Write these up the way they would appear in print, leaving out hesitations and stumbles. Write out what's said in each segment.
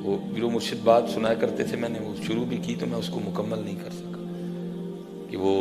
وہ پیر و مرشد بات سنایا کرتے تھے، میں نے وہ شروع بھی کی تو میں اس کو مکمل نہیں کر سکا کہ وہ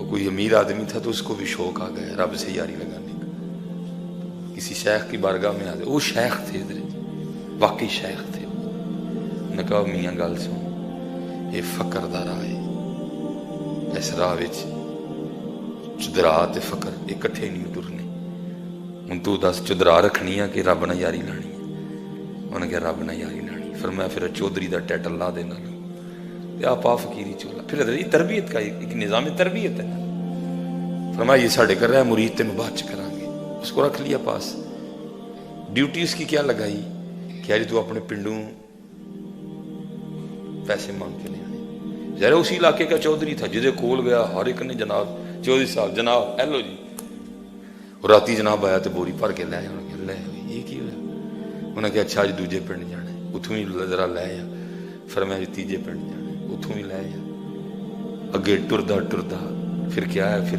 کوئی امیر آدمی تھا تو اس کو بھی شوق آ گیا رب سے یاری لگانے کا، کسی شیخ کی بارگاہ میں آ گئے، وہ شیخ تھے واقعی شیخ تھے، نے کہا میاں گل سن، یہ فقر دا راہ ہے، اس راہ وچ چدرا تے فقر اکٹھے نہیں ٹرنے، ہن تو دس چدرا رکھنی ہے کہ رب نہ یاری لانی ہے؟ انہوں نے کہا رب نہ یاری لانی، فرمایا پھر چودھری دا ٹائٹل لا دینا تے آپ فقیری چولا، پھر حضرت یہ تربیت کا ایک نظام تربیت ہے، فرمایا یہ ساڑھے کر رہا ہے مرید تینوں بعد چ کریں گے، اس کو رکھ لیا پاس، ڈیوٹی اس کی کیا لگائی کہ آج تو اپنے پنڈوں پیسے مانگ کے لے آنے، ظاہر اسی علاقے کا چودھری تھا، جدے کول گیا ہر ایک نے جناب چودھری صاحب جناب ہیلو جی، اور راتی جناب آیا تو بوری بھر کے لے آیا، انہوں نے لے یہ کی ہوا، انہوں نے کہا اچھا اج دوجے پنڈ جانا ہے، اتوں ہی ذرا لے آیا، فرمایا جی تیجے پنڈ جانا ہے، اتوں ہی لے آیا، اگے ٹردا ٹردا پھر کیا ہے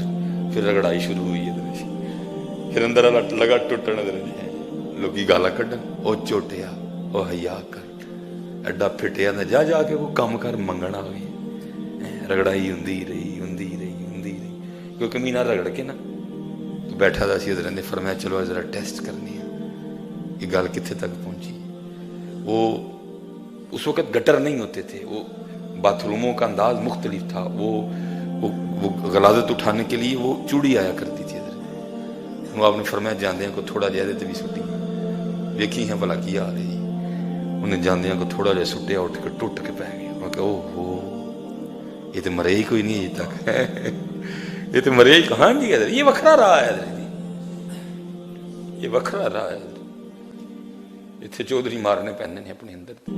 پھر رگڑائی شروع ہوئی ہے، پھر اندر والا لگا ٹوٹن، لوگی گالا کڈن، او چوٹیا او حیا کر، ایڈا پھٹیا نہ جا جا کے وہ کام کر منگن آ گئی، رگڑائی ہوں رہی، کیونکہ مینا رگڑ کے نا تو بیٹھا تھا سی، حضرت نے فرمایا چلو ذرا ٹیسٹ کرنی ہے یہ گل کتنے تک پہنچی، وہ اس وقت گٹر نہیں ہوتے تھے، وہ باتھ روموں کا انداز مختلف تھا، وہ غلاظت اٹھانے کے لیے وہ چوڑی آیا کرتی تھی، وہ آپ نے فرمایا جاندیاں کو تھوڑا جہا دیتے بھی سٹی ویکھی ہیں بلا کی آ رہی، انہیں جاندیاں کو تھوڑا جہا سٹیا اٹھ کے ٹوٹ کے پہ گیا، میں کہا اوہ ہو یہ تو مرے ہی کوئی نہیں یہ تک، یہ تو مرے ہی کہاں جی، یہ وکھرا رہا ہے، یہ وکھرا رہا ہے، اتنے چودھری مارنے پہنے نے اپنے اندر،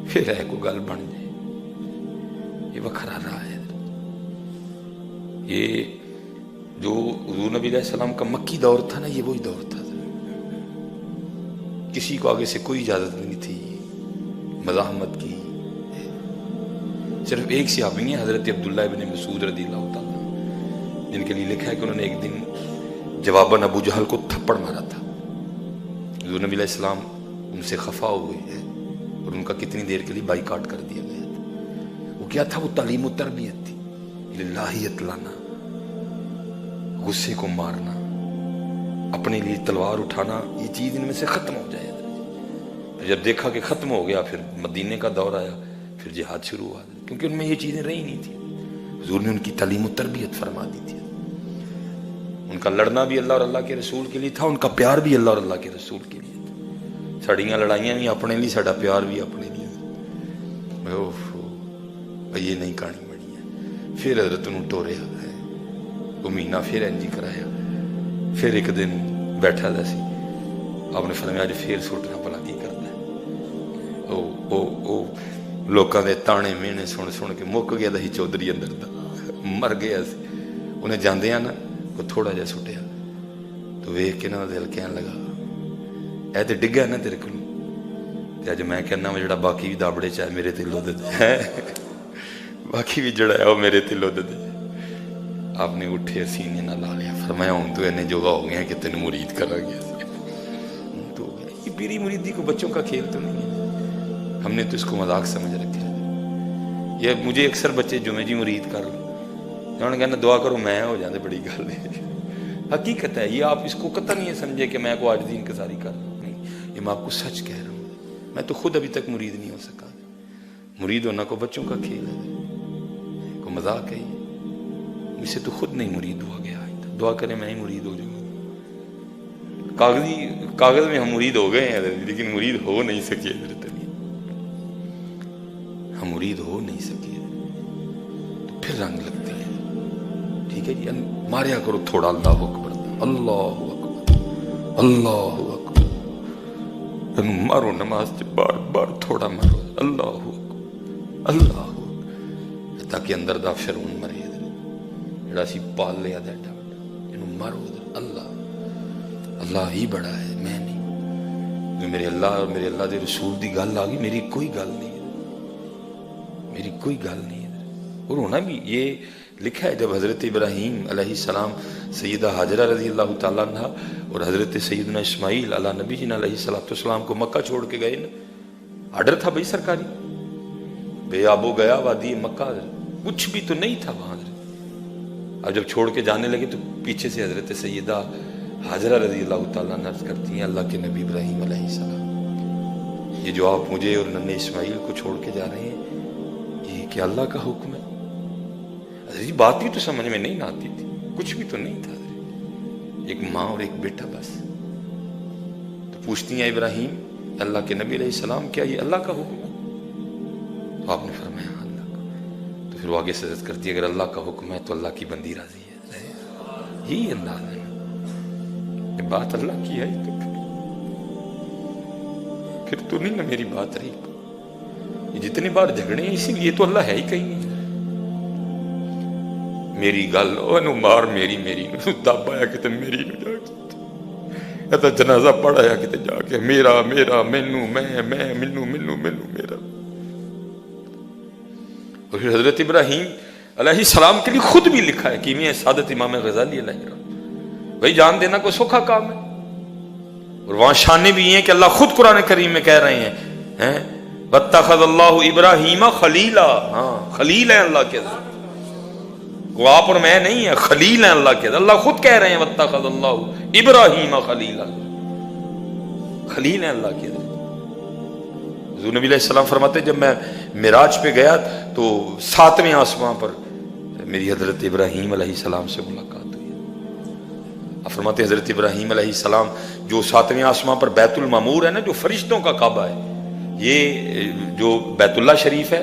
پھر ہے کوئی گل بن جائے، یہ وکھرا رہا ہے، یہ جو حضور نبی علیہ السلام کا مکی دور تھا نا، یہ وہی دور تھا، کسی کو آگے سے کوئی اجازت نہیں تھی مزاحمت کی، صرف ایک صحابی ہیں حضرت عبداللہ ابن مسعود رضی اللہ تعالیٰ، جن کے لیے لکھا ہے کہ انہوں نے ایک دن جواباً ابو جہل کو تھپڑ مارا تھا، حضور نبی علیہ السلام ان سے خفا ہوئے ہیں اور ان کا کتنی دیر کے لیے بائیکاٹ کر دیا گیا تھا، وہ کیا تھا، وہ تعلیم و تربیت تھی، الہیت لانا، غصے کو مارنا، اپنے لیے تلوار اٹھانا، یہ چیز ان میں سے ختم ہو جائے، جب دیکھا کہ ختم ہو گیا پھر مدینے کا دور آیا، پھر جہاد شروع ہوا، کیونکہ ان میں یہ چیزیں رہی نہیں تھی، حضور نے ان کی تعلیم و تربیت فرما دی تھی، ان کا لڑنا بھی اللہ اور اللہ کے رسول کے لیے تھا، ان کا پیار بھی اللہ اور اللہ کے رسول کے لیے تھا، ساڑیاں لڑائیاں بھی اپنے لیے، ساڑا پیار بھی اپنے لیے، یہ نہیں کہانی بڑی ہے، پھر حضرت انہوں ٹوریا ہے، وہ مہینہ پھر انجی کرایا، پھر ایک دن بیٹھا دا سی، آپ نے فرمایا آج پھر سوٹنا پلا کی کرتا ہے، لوکاں دے تانے مینے سن سن کے مک گیا دا ہی چودھری اندر دا مر گیا سی، انہیں جاندے ہیں نا وہ تھوڑا جا سٹیا تو ویکھ کے نا دل کہنے لگا اے تے ڈگا نا تیرے کولوں تے اج میں کہنا جڑا باقی بھی دابڑے چاہے میرے تے لود دے، باقی بھی جڑا ہے وہ میرے تے لود دے، آپ نے اٹھے سینے نہ لا لیا، فرمایا ہوں تو اینے جوگا ہو گیا کہ تین مرید کرا گیا، تو یہ پیری مریدی کو بچوں کا کھیل تو نہیں ہے، ہم نے تو اس کو مذاق سمجھ رکھا ہے، یہ مجھے اکثر بچے جمعہ جی مرید کر لو، انہوں نے کہنا دعا کرو میں ہو جاندے، بڑی گل ہے، حقیقت ہے یہ، آپ اس کو قطع نہیں سمجھے کہ میں کو آج دین انکساری کر رہا ہوں، نہیں، یہ میں آپ کو سچ کہہ رہا ہوں، میں تو خود ابھی تک مرید نہیں ہو سکا، مرید ہونا کو بچوں کا کھیل ہے، کو مذاق ہے، مجھ سے تو خود نہیں مرید ہوا گیا، دعا کریں میں ہی مرید ہو جاؤں، کاغذ میں ہم مرید ہو گئے ہیں لیکن مرید ہو نہیں سکے، ہم مرید ہو نہیں سکے، تو پھر رنگ لگتے ہیں، ٹھیک ہے جی، ماریا کرو تھوڑا اللہ اکبر، اللہ اکبر، اللہ اکبر، مارو نماز سے بار بار تھوڑا مارو، اللہ اکبر، اللہ اکبر، تاکہ اندر دا فرعون مرے، جڑا سی پال لیا دا ایڈا بڑا، انہوں مارو، اللہ اللہ ہی بڑا ہے، میں نہیں، میرے اللہ اور میرے اللہ دے رسول دی گل آ گئی، میری کوئی گل نہیں ہے، میری کوئی گل نہیں ہے، اور ہونا بھی یہ لکھا ہے جب حضرت ابراہیم علیہ السلام سیدہ حاجرہ رضی اللہ تعالیٰ عنہ اور حضرت سیدنا اسماعیل علی نبی جی علیہ السلام کو مکہ چھوڑ کے گئے نا، آرڈر تھا بھائی سرکاری، بے آبو گیا وادی مکہ، کچھ بھی تو نہیں تھا وہاں. اب جب چھوڑ کے جانے لگے تو پیچھے سے حضرت سیدہ حاجرہ رضی اللہ تعالیٰ عنہ عرض کرتی ہیں اللہ کے نبی ابراہیم علیہ السلام، یہ جو آپ مجھے اور ننھے اسماعیل کو چھوڑ کے جا رہے ہیں یہ کیا اللہ کا حکم ہے؟ حضرت بات بھی تو سمجھ میں نہیں آتی تھی، کچھ بھی تو نہیں تھا، ایک ماں اور ایک بیٹا بس. تو پوچھتی ہیں ابراہیم اللہ کے نبی علیہ السلام کیا یہ اللہ کا حکم ہے؟ تو آپ نے فرمایا ہاں اللہ کا. تو پھر وہ آگے سے عرض کرتی ہے اگر اللہ کا حکم ہے تو اللہ کی بندی راضی ہے. یہی انداز ہے، یہ بات اللہ کی ہے تو پھر تو نہیں نا میری بات رہی. یہ جتنی بار جھگڑے ہیں اسی لیے تو اللہ ہے ہی کہیں نہیں. میری گل انہوں مار میری دب آیا کتے میری نو جا کے ایتا جنازہ پڑھایا کتے جا کے میرا مینو میں منو میرا. اور پھر حضرت ابراہیم علیہ السلام کے لیے خود بھی لکھا ہے کیمیا سعادت امام غزالی علیہ السلام، بھائی جان دینا کوئی سوکھا کام ہے. اور وہاں شانے بھی ہیں کہ اللہ خود قرآن کریم میں کہہ رہے ہیں وَاتَّخَذَ اللَّهُ إِبْرَاهِيمَ خَلِيلًا، ہاں خلیل ہیں اللہ کے، وہ آپ اور میں نہیں ہے، خلیل ہیں اللہ کے. اللہ خود کہہ رہے ہیں وَاتَّخَذَ اللَّهُ إِبْرَاهِيمَ خَلِيلًا، خلیل ہیں اللہ کے. حضور نبی علیہ السلام فرماتے جب میں معراج پہ گیا تو 7ویں آسمان پر میری حضرت ابراہیم علیہ السلام سے ملاقات ہوئی. آپ فرماتے حضرت ابراہیم علیہ السلام جو 7ویں آسمان پر بیت المعمور ہے نا، جو فرشتوں کا کعبہ ہے، یہ جو بیت اللہ شریف ہے،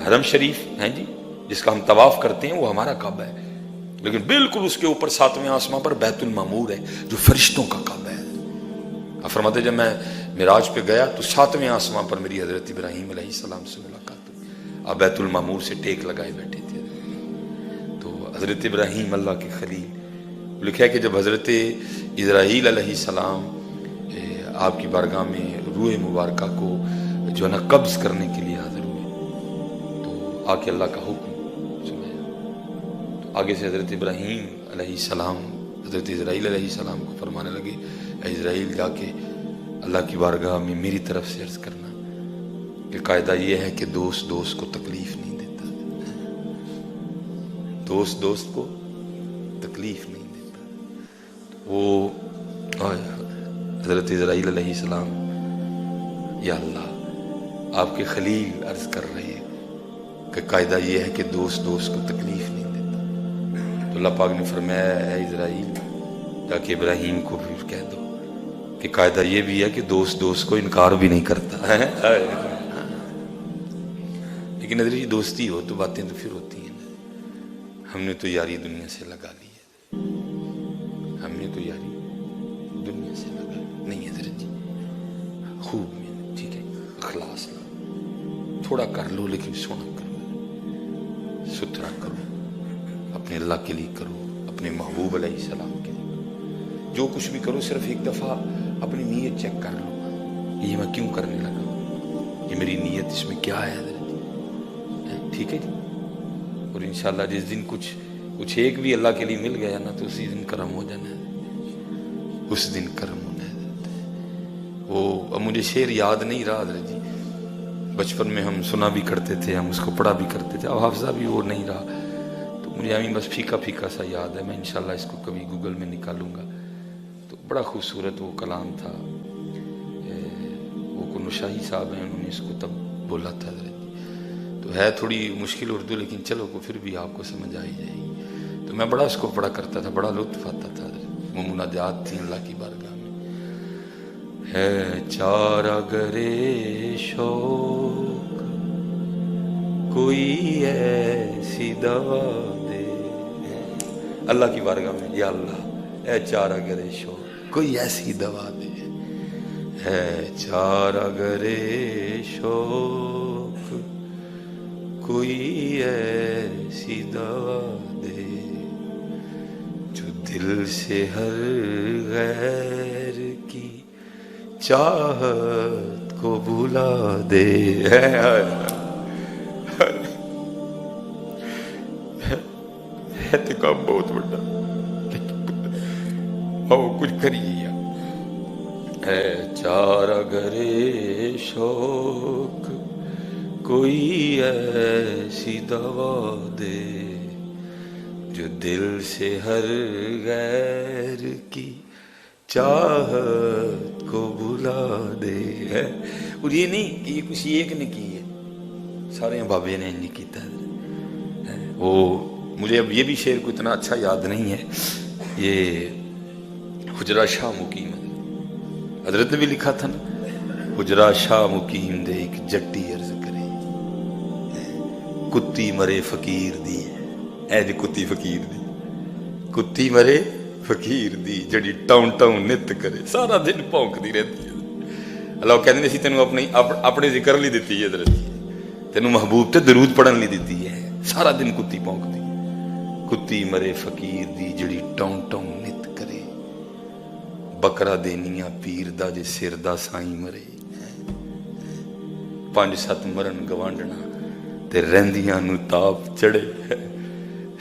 حرم شریف ہیں جی جس کا ہم طواف کرتے ہیں، وہ ہمارا کعبہ ہے، لیکن بالکل اس کے اوپر 7ویں آسمان پر بیت المعمور ہے جو فرشتوں کا کعبہ ہے. آپ فرماتے جب میں معراج پہ گیا تو 7ویں آسمان پر میری حضرت ابراہیم علیہ السلام سے ملاقات ہوئی. آپ بیت المعمور سے ٹیک لگائے بیٹھے تھے. تو حضرت ابراہیم اللہ کے خلیل، لکھا ہے کہ جب حضرت اسرائیل علیہ السلام آپ کی بارگاہ میں روح مبارکہ کو جو ہے نا قبض کرنے کے لیے حاضر ہوئے تو آ کے اللہ کا حکم سنایا. تو آگے سے حضرت ابراہیم علیہ السلام حضرت اسرائیل علیہ السلام کو فرمانے لگے اے اسرائیل جا کے اللہ کی بارگاہ میں میری طرف سے عرض کرنا کہ قاعدہ یہ ہے کہ دوست کو تکلیف نہیں دیتا، دوست کو تکلیف نہیں دیتا. وہ حضرت اسرائیل علیہ السلام یا اللہ آپ کے خلیل عرض کر رہے ہیں کہ قاعدہ یہ ہے کہ دوست کو تکلیف نہیں دیتا. تو اللہ پاک نے فرمایا اے اسرائیل جا کے ابراہیم کو پھر کہہ دو کہ قاعدہ یہ بھی ہے کہ دوست کو انکار بھی نہیں کرتا ہے. لیکن حضرت جی دوستی ہو تو باتیں تو پھر ہوتی ہیں. ہم نے تو یاری دنیا سے لگا لی ہے، ہم نے تو یاری دنیا سے لگا لی. نہیں حضرت جی خوب میں ٹھیک ہے اخلاص لا تھوڑا کر لو لیکن سونا کرو، ستھرا کرو، اپنے اللہ کے لیے کرو، اپنے محبوب علیہ السلام کے لیے کرو. جو کچھ بھی کرو صرف ایک دفعہ اپنی نیت چیک کر لو، یہ میں کیوں کرنے لگا، یہ میری نیت اس میں کیا ہے حضرت جی، ٹھیک ہے جی. اور انشاءاللہ جس دن کچھ ایک بھی اللہ کے لیے مل گیا نا تو اسی دن کرم ہو جانا ہے، اس دن کرم ہونا ہے. وہ اب مجھے شعر یاد نہیں رہا حضرت جی، بچپن میں ہم سنا بھی کرتے تھے، ہم اس کو پڑھا بھی کرتے تھے، اب حافظہ بھی وہ نہیں رہا تو مجھے ابھی بس پھیکا سا یاد ہے. میں انشاءاللہ اس کو کبھی گوگل میں نکالوں گا. تو بڑا خوبصورت وہ کلام تھا، وہ کنو شاہی صاحب ہیں انہوں نے اس کو تب بولا تھا حضرت. تو ہے تھوڑی مشکل اردو لیکن چلو کو پھر بھی آپ کو سمجھ آئی جائے گی. تو میں بڑا اس کو پڑھا کرتا تھا، بڑا لطف آتا تھا. وہ مناجات تھی اللہ کی بارگاہ میں. ہے چارہ گرے شوق کوئی ایسی دوا دے، اللہ کی بارگاہ میں یا اللہ اے چارہ گرے شوق کوئی ایسی دوا دے، ہے چارہ گرے شوق کوئی ایسی دوا دے، جو دل سے ہر غیر کی چاہت کو بھلا دے. ہے تو کام بہت بڑا، ہو کچھ کریے اے چارہ گرے شوق کوئی ایسی دوا دے جو دل سے ہر غیر کی چاہت کو بلا دے ہے. اور یہ نہیں کہ یہ کسی ایک نے کی ہے، سارے بابے نے نہیں کیتا ہے. وہ مجھے اب یہ بھی شعر کو اتنا اچھا یاد نہیں ہے، یہ حجرہ شاہ مقیم حضرت نے بھی لکھا تھا نا، حجرہ شاہ مقیم دے ایک جٹی عرض کرے کتی مرے فقیر دی. اے جی کتی فقیر دی، کتی مرے فقیر دی جڑی ٹاؤن ٹاؤن نت کرے، سارا دن پونکتی رہتی ہے. اللہ کہتے ہیں اسی تینوں اپنے ذکر لی دیتی ہے حضرت، تینوں محبوب تے درود پڑھن لی دیتی ہے، سارا دن کتی پونکتی. کتی مرے فقیر دی جڑی ٹاؤن ٹاؤن نت کرے، بکرا دینیاں پیر دا جے سر دا سائیں مرے. 5-7 مرن گوانڈنا تے رہندیاں نو تاپ چڑھے،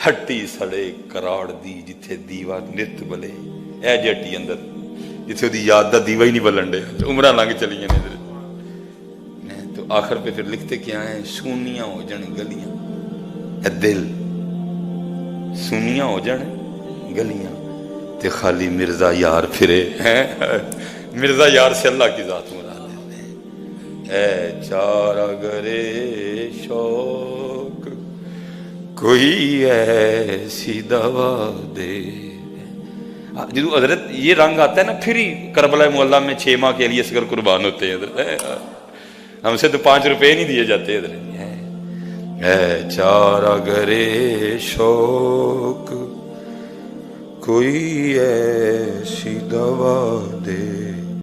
ہٹی سڑے کراڑ دی جتھے دیوا نت بلے. اے جٹی اندر جتھے دی یاد دا دیوا ہی نہیں بلن دے، عمرہ لنگ چلی جانے. تو آخر پہ پھر لکھتے کیا ہیں، سونیاں ہو جن گلیاں، اے دل سونیاں ہو جن گلیاں تے خالی مرزا یار پھرے. مرزا یار سے اللہ کی ذات مراد ہے. اے چارہ گرے شوق کوئی ایسی دوا دے. جدو حضرت یہ رنگ آتا ہے نا، پھر ہی کربلا معلیٰ میں 6 ماہ کے لیے اصغر قربان ہوتے ہیں حضرت. ہم سے تو 5 روپے نہیں دیے جاتے حضرت. اے چارہ گرے شوق کوئی ایسی دوا دے.